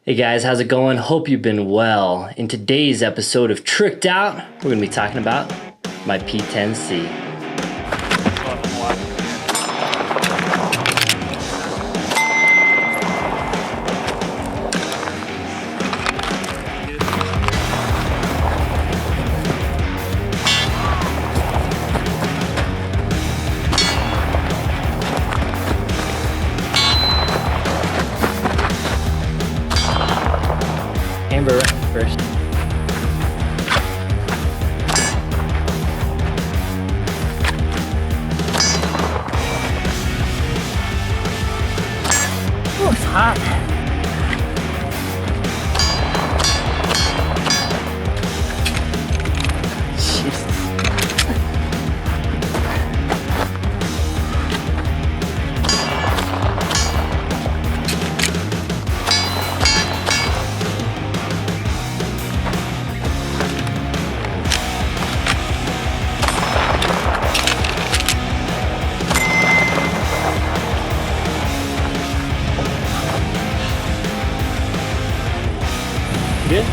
Hey guys, how's it going? Hope you've been well. In today's episode of Tricked Out, we're going to be talking about my P10C. Amber first. Oh, it's hot. Jesus. Good?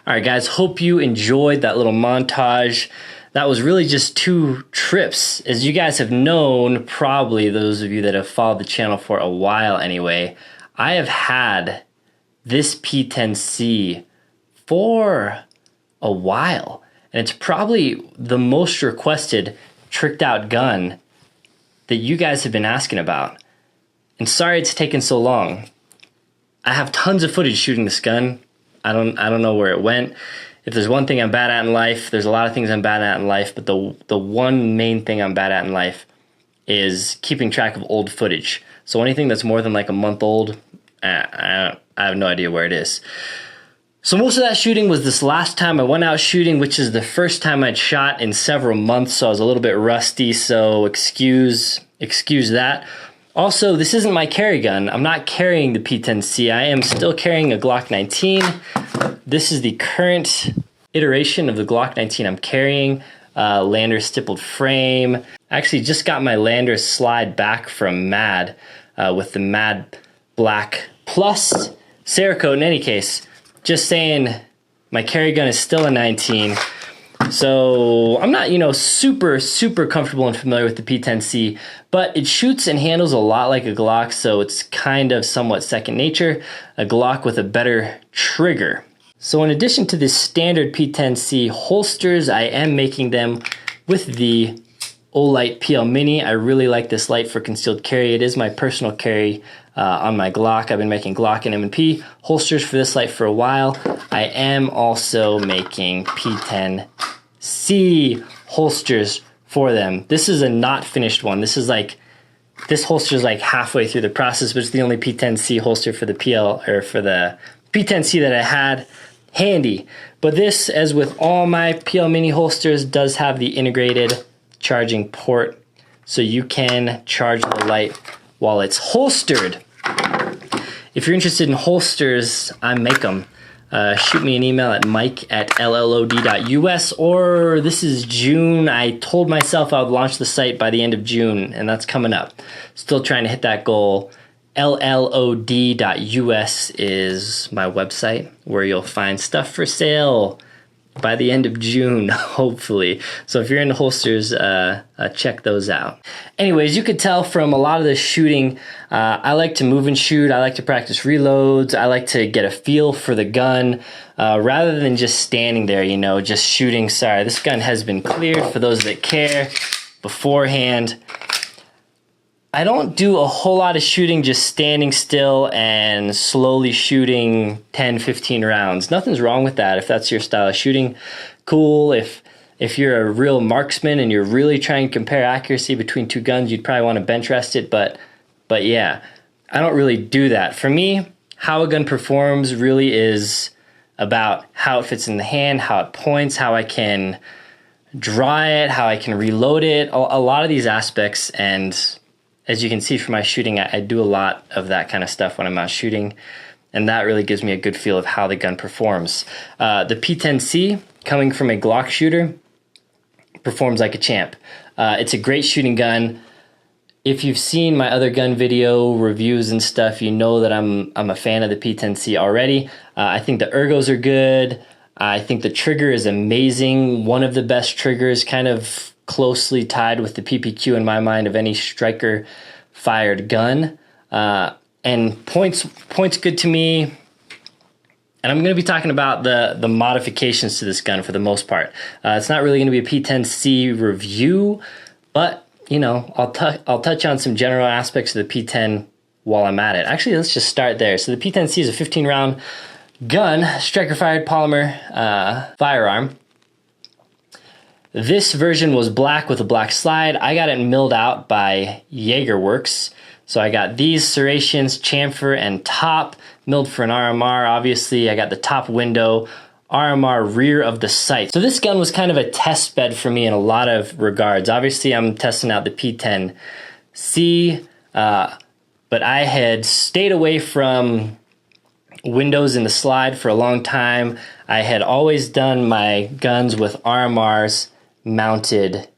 All right, guys, hope you enjoyed that little montage. That was really just 2 trips. As you guys have known, probably those of you that have followed the channel for a while anyway, I have had this P10C for a while. And it's probably the most requested tricked out gun that you guys have been asking about. And sorry it's taken so long. I have tons of footage shooting this gun. I don't know where it went. If there's one thing I'm bad at in life, there's a lot of things I'm bad at in life, but the one main thing I'm bad at in life is keeping track of old footage. So anything that's more than like a month old, I have no idea where it is. So most of that shooting was this last time I went out shooting, which is the first time I'd shot in several months, so I was a little bit rusty, so excuse that. Also, this isn't my carry gun. I'm not carrying the P10C. I am still carrying a Glock 19. This is the current iteration of the Glock 19 I'm carrying. Lander stippled frame. I actually just got my Lander slide back from Mad with the Mad Black Plus Cerakote. In any case, just saying my carry gun is still a 19. So I'm not, super comfortable and familiar with the P10C, but it shoots and handles a lot like a Glock, so it's kind of somewhat second nature, a Glock with a better trigger. So in addition to the standard P10C holsters, I am making them with the Olight PL Mini. I really like this light for concealed carry. It is my personal carry on my Glock. I've been making Glock and M&P holsters for this light for a while. I am also making P10C holsters for them. This is a not finished one. This holster is like halfway through the process, but it's the only P10C holster for the P10C that I had handy. But this, as with all my PL Mini holsters, does have the integrated charging port so you can charge the light while it's holstered. If you're interested in holsters, I make them. Shoot me an email at mike@llod.us, or this is June. I told myself I would launch the site by the end of June, and that's coming up. Still trying to hit that goal. llod.us is my website where you'll find stuff for sale by the end of June, hopefully. So if you're into holsters, check those out. Anyways, you could tell from a lot of the shooting, I like to move and shoot. I like to practice reloads. I like to get a feel for the gun rather than just standing there, you know, just shooting. Sorry, this gun has been cleared for those that care beforehand. I don't do a whole lot of shooting just standing still and slowly shooting 10, 15 rounds. Nothing's wrong with that. If that's your style of shooting, cool. If you're a real marksman and you're really trying to compare accuracy between two guns, you'd probably want to bench rest it. But yeah, I don't really do that. For me, how a gun performs really is about how it fits in the hand, how it points, how I can draw it, how I can reload it, a lot of these aspects. And as you can see from my shooting, I do a lot of that kind of stuff when I'm out shooting, and that really gives me a good feel of how the gun performs. The P10C, coming from a Glock shooter, performs like a champ. It's a great shooting gun. If you've seen my other gun video reviews and stuff, you know that I'm a fan of the P10C already. I think the ergos are good. I think the trigger is amazing. One of the best triggers, kind of closely tied with the PPQ in my mind of any striker fired gun, and points good to me. And I'm going to be talking about the modifications to this gun for the most part. It's not really going to be a P10C review, but you know, I'll touch on some general aspects of the P10 while I'm at it. Actually, let's just start there. So the P10C is a 15 round gun, striker fired polymer firearm. This version was black with a black slide. I got it milled out by Jagerwerks. So I got these serrations, chamfer, and top milled for an RMR. Obviously, I got the top window, RMR rear of the sight. So this gun was kind of a test bed for me in a lot of regards. Obviously, I'm testing out the P10C, but I had stayed away from windows in the slide for a long time. I had always done my guns with RMRs mounted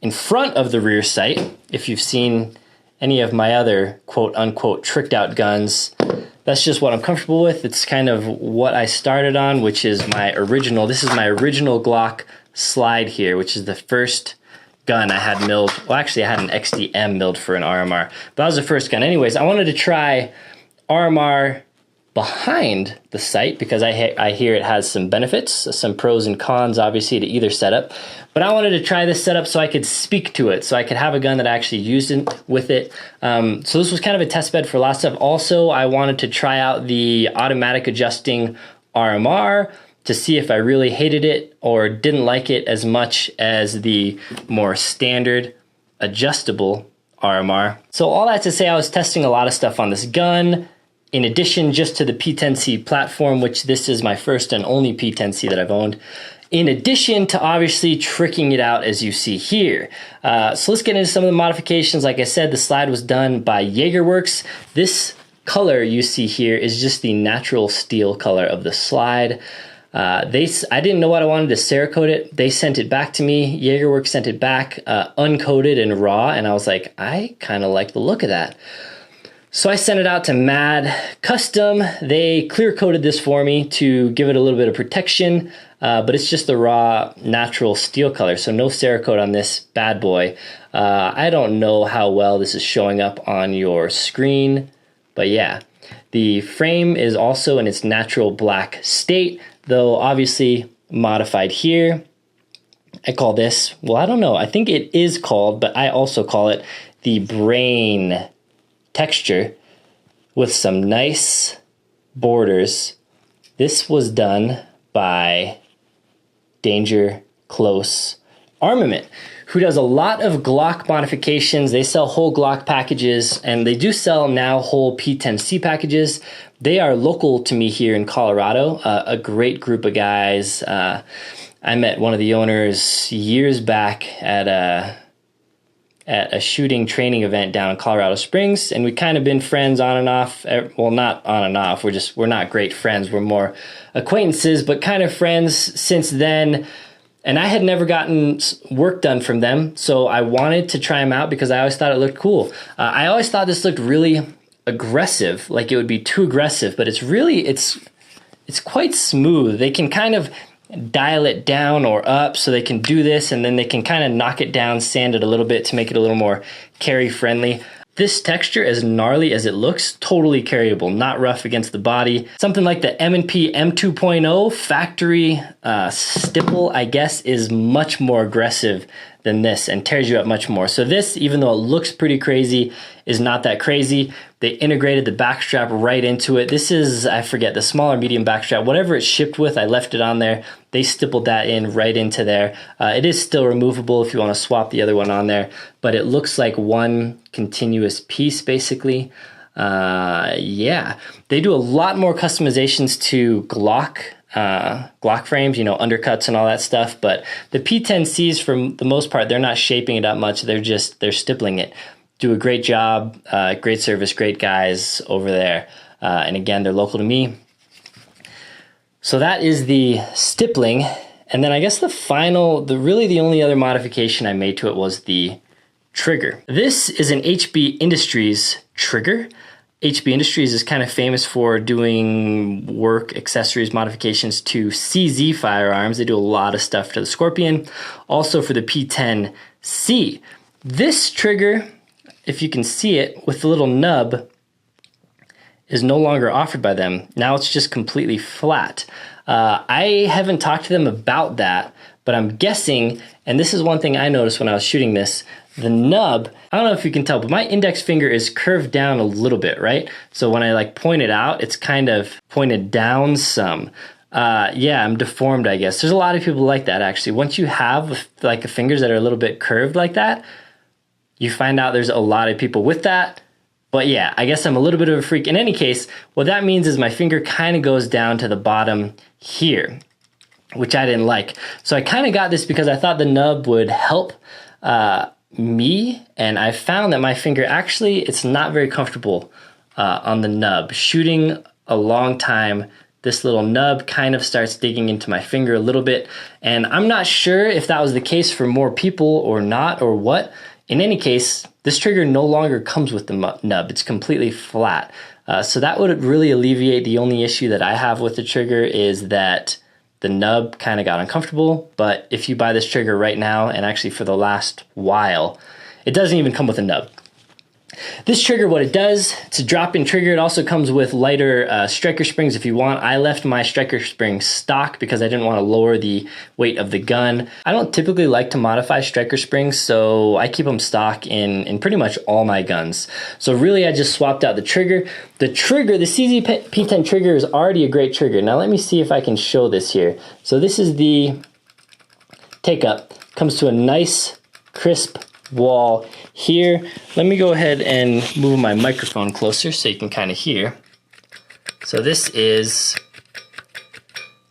in front of the rear sight. If you've seen any of my other quote unquote tricked out guns, that's just what I'm comfortable with. It's kind of what I started on, which is my original. This is my original Glock slide here, which is the first gun I had milled. Well, actually I had an XDM milled for an RMR, but that was the first gun. Anyways, I wanted to try RMR behind the sight because I hear it has some benefits, some pros and cons obviously to either setup, but I wanted to try this setup so I could speak to it, so I could have a gun that I actually used with it. So this was kind of a test bed for a lot of stuff. Also, I wanted to try out the automatic adjusting RMR to see if I really hated it or didn't like it as much as the more standard adjustable RMR. So all that to say, I was testing a lot of stuff on this gun. In addition, just to the P10C platform, which this is my first and only P10C that I've owned, in addition to obviously tricking it out as you see here. So let's get into some of the modifications. Like I said, the slide was done by Jagerwerks. This color you see here is just the natural steel color of the slide. I didn't know what I wanted to Cerakote it. They sent it back to me. Jagerwerks sent it back uncoated and raw, and I was like, I kind of like the look of that. So I sent it out to Mad Custom. They clear coated this for me to give it a little bit of protection, but it's just the raw natural steel color, so no Cerakote on this bad boy. I don't know how well this is showing up on your screen, but yeah. The frame is also in its natural black state, though obviously modified here. I call this, well, I don't know, I think it is called, but I also call it the brain texture with some nice borders. This was done by Danger Close Armament, who does a lot of Glock modifications. They sell whole Glock packages, and they do sell now whole P10C packages. They are local to me here in Colorado, a great group of guys. I met one of the owners years back at a shooting training event down in Colorado Springs, and we kind of been friends on and off. Well, not on and off. We're not great friends. We're more acquaintances, but kind of friends since then. And I had never gotten work done from them, so I wanted to try them out because I always thought it looked cool. I always thought this looked really aggressive, like it would be too aggressive, but it's quite smooth. They can kind of dial it down or up, so they can do this, and then they can kind of knock it down, sand it a little bit to make it a little more carry friendly. This texture, as gnarly as it looks, totally carryable, not rough against the body. Something like the M&P M2.0 factory stipple, I guess, is much more aggressive than this and tears you up much more. So this, even though it looks pretty crazy, is not that crazy. They integrated the backstrap right into it. This is, I forget, the small or medium backstrap. Whatever it's shipped with, I left it on there. They stippled that in right into there. It is still removable if you want to swap the other one on there, but it looks like one continuous piece, basically. Yeah, they do a lot more customizations to Glock frames, you know, undercuts and all that stuff. But the P10Cs, for the most part, they're not shaping it up much. They're stippling it. Do a great job, great service, great guys over there. And again, they're local to me. So that is the stippling. And then I guess really the only other modification I made to it was the trigger. This is an HB Industries trigger. HB Industries is kind of famous for doing work, accessories, modifications to CZ firearms. They do a lot of stuff to the Scorpion. Also for the P10C. This trigger, if you can see it, with the little nub, is no longer offered by them. Now it's just completely flat. I haven't talked to them about that, but I'm guessing, and this is one thing I noticed when I was shooting this, the nub, I don't know if you can tell, but my index finger is curved down a little bit, right? So when I like point it out, it's kind of pointed down some. Yeah, I'm deformed, I guess. There's a lot of people like that, actually. Once you have like fingers that are a little bit curved like that, you find out there's a lot of people with that. But yeah, I guess I'm a little bit of a freak. In any case, what that means is my finger kind of goes down to the bottom here, which I didn't like. So I kind of got this because I thought the nub would help me, and I found that my finger actually, it's not very comfortable on the nub. Shooting a long time, this little nub kind of starts digging into my finger a little bit, and I'm not sure if that was the case for more people or not or what. In any case, this trigger no longer comes with the nub. It's completely flat. So that would really alleviate the only issue that I have with the trigger, is that the nub kind of got uncomfortable. But if you buy this trigger right now, and actually for the last while, it doesn't even come with a nub. This trigger, what it does, it's a drop-in trigger. It also comes with lighter striker springs if you want. I left my striker springs stock because I didn't want to lower the weight of the gun. I don't typically like to modify striker springs, so I keep them stock in pretty much all my guns. So really, I just swapped out the trigger. The CZ P10 trigger is already a great trigger. Now let me see if I can show this here. So this is the take-up. Comes to a nice, crisp wall here. Let me go ahead and move my microphone closer so you can kind of hear. So this is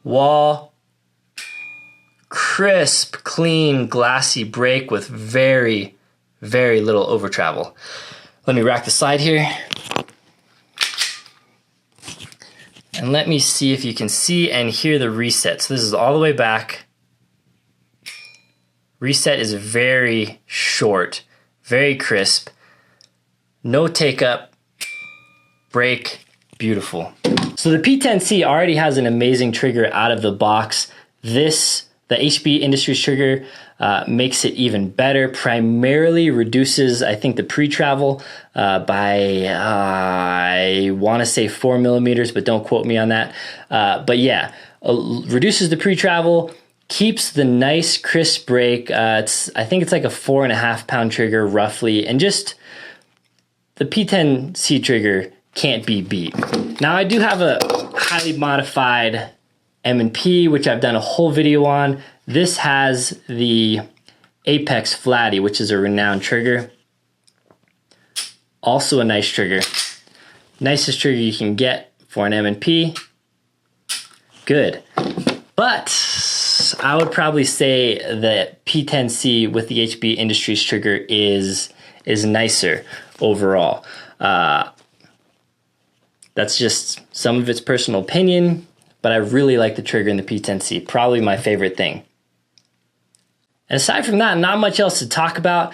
wall, crisp, clean, glassy break with very, very little over travel. Let me rack the slide here. And let me see if you can see and hear the reset. So this is all the way back. Reset is very short, very crisp, no take up, break, beautiful. So the P10C already has an amazing trigger out of the box. The HB Industries trigger makes it even better, primarily reduces, I think, the pre-travel by, I want to say 4 millimeters, but don't quote me on that. But yeah, reduces the pre-travel, keeps the nice crisp break. I think it's like a 4.5 pound trigger roughly, and just the P10C trigger can't be beat. Now I do have a highly modified M&P, which I've done a whole video on. This has the Apex Flatty, which is a renowned trigger. Also a nice trigger. Nicest trigger you can get for an M&P. Good. But things. I would probably say that P10C with the HB Industries trigger is nicer overall. That's just some of its personal opinion, but I really like the trigger in the P10C. Probably my favorite thing. And aside from that, not much else to talk about.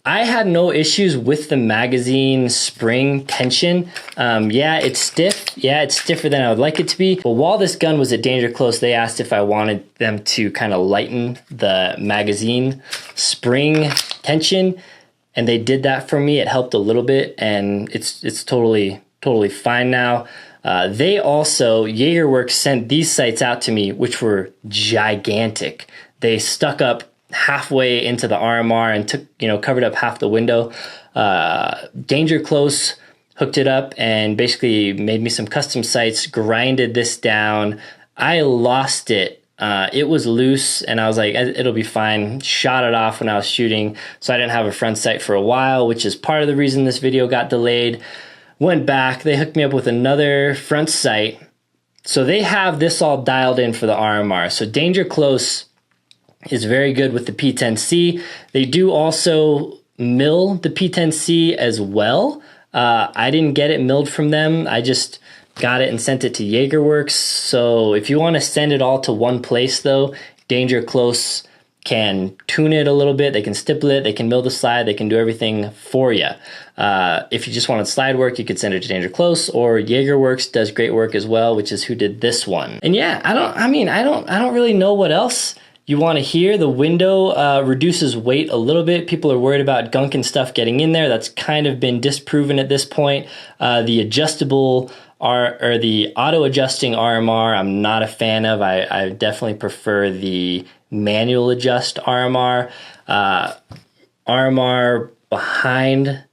I had no issues with the magazine spring tension. Yeah, it's stiff. Yeah, it's stiffer than I would like it to be. But while this gun was at Danger Close, they asked if I wanted them to kind of lighten the magazine spring tension, and they did that for me. It helped a little bit, and it's totally fine now. They also, Jagerwerks sent these sights out to me, which were gigantic. They stuck up halfway into the RMR and took, covered up half the window. Danger Close hooked it up and basically made me some custom sights, grinded this down. I lost it. It was loose, and I was like, it'll be fine. Shot it off when I was shooting, so I didn't have a front sight for a while, which is part of the reason this video got delayed. Went back, they hooked me up with another front sight. So they have this all dialed in for the RMR. So Danger Close is very good with the P10C. They do also mill the P10C as well. I didn't get it milled from them. I just got it and sent it to Jagerwerks. So if you want to send it all to one place though, Danger Close can tune it a little bit. They can stipple it. They can mill the slide. They can do everything for you. If you just wanted slide work, you could send it to Danger Close, or Jagerwerks does great work as well, which is who did this one. And yeah, I don't really know what else you want to hear. The window reduces weight a little bit. People are worried about gunk and stuff getting in there. That's kind of been disproven at this point. The adjustable or the auto adjusting RMR, I'm not a fan of. I definitely prefer the manual adjust RMR. RMR behind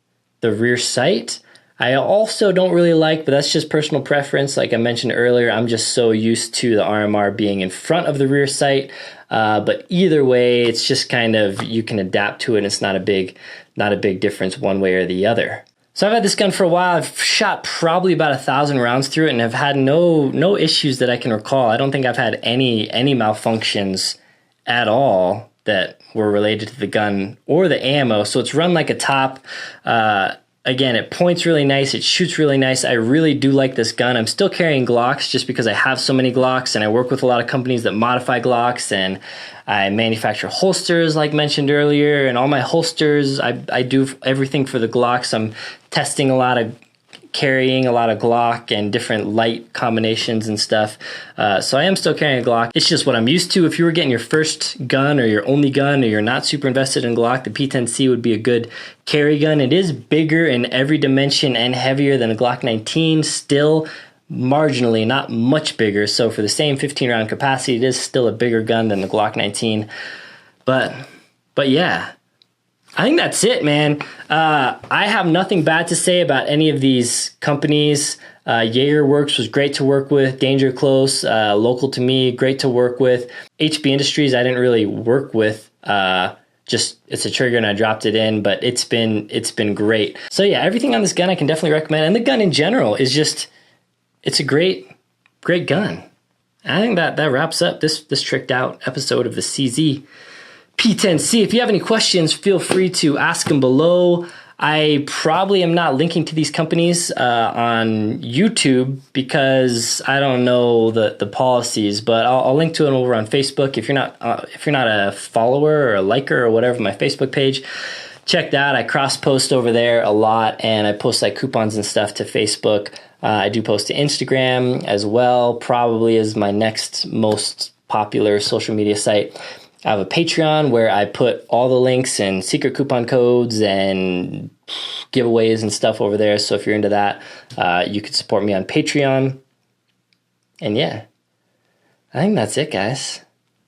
the rear sight, I also don't really like, but that's just personal preference. Like I mentioned earlier, I'm just so used to the RMR being in front of the rear sight. But either way, it's just kind of, you can adapt to it. And it's not a big difference one way or the other. So I've had this gun for a while. I've shot probably about 1,000 rounds through it, and I've had no issues that I can recall. I don't think I've had any malfunctions at all that were related to the gun or the ammo. So it's run like a top. Again, it points really nice. It shoots really nice. I really do like this gun. I'm still carrying Glocks just because I have so many Glocks, and I work with a lot of companies that modify Glocks, and I manufacture holsters like mentioned earlier, and all my holsters, I do everything for the Glocks. I'm testing carrying a lot of Glock and different light combinations and stuff. So I am still carrying a Glock. It's just what I'm used to. If you were getting your first gun or your only gun, or you're not super invested in Glock, the P10C would be a good carry gun. It is bigger in every dimension and heavier than a Glock 19, still marginally, not much bigger. So for the same 15 round capacity, it is still a bigger gun than the Glock 19. But yeah, I think that's it, man. I have nothing bad to say about any of these companies. Jagerwerks was great to work with. Danger Close, local to me, great to work with. HB Industries, I didn't really work with. Just it's a trigger and I dropped it in, but it's been great. So yeah, everything on this gun I can definitely recommend. And the gun in general is just, it's a great gun. I think that wraps up this tricked out episode of the CZ P10C. If you have any questions, feel free to ask them below. I probably am not linking to these companies on YouTube because I don't know the policies, but I'll link to it over on Facebook. If you're not a follower or a liker or whatever my Facebook page, check that. I cross post over there a lot, and I post like coupons and stuff to Facebook. I do post to Instagram as well, probably is my next most popular social media site. I have a Patreon where I put all the links and secret coupon codes and giveaways and stuff over there. So if you're into that, you can support me on Patreon. And yeah, I think that's it, guys.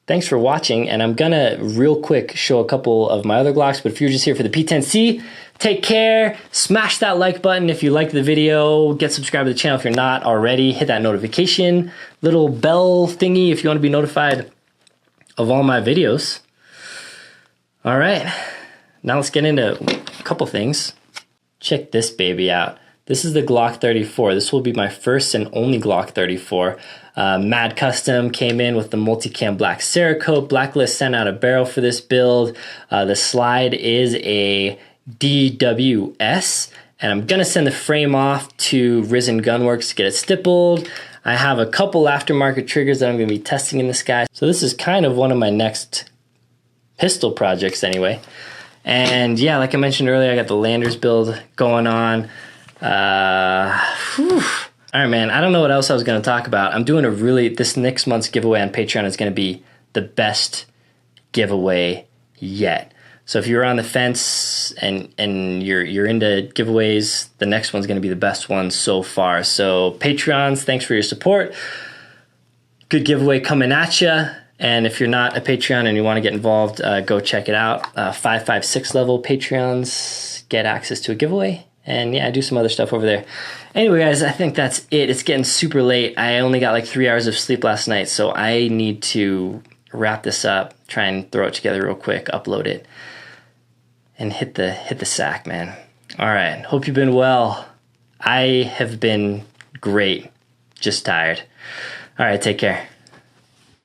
Thanks for watching. And I'm going to real quick show a couple of my other Glocks. But if you're just here for the P10C, take care. Smash that like button if you liked the video. Get subscribed to the channel if you're not already. Hit that notification little bell thingy if you want to be notified of all my videos. All right, now let's get into a couple things. Check this baby out. This is the Glock 34. This will be my first and only Glock 34. Mad Custom came in with the multicam black Cerakote. Blacklist sent out a barrel for this build. The slide is a DWS, and I'm gonna send the frame off to Risen Gunworks to get it stippled. I have a couple aftermarket triggers that I'm gonna be testing in this guy. So this is kind of one of my next pistol projects anyway. And yeah, like I mentioned earlier, I got the Landers build going on. All right, man, I don't know what else I was going to talk about. I'm doing this next month's giveaway on Patreon is going to be the best giveaway yet. So if you're on the fence and you're into giveaways, the next one's going to be the best one so far. So Patreons, thanks for your support. Good giveaway coming at you. And if you're not a Patreon and you want to get involved, go check it out. 5, 5, 6 level Patreons get access to a giveaway. And yeah, I do some other stuff over there. Anyway, guys, I think that's it. It's getting super late. I only got like 3 hours of sleep last night, so I need to wrap this up, try and throw it together real quick, upload it, and hit the sack, man. All right, hope you've been well. I have been great, just tired. All right, take care.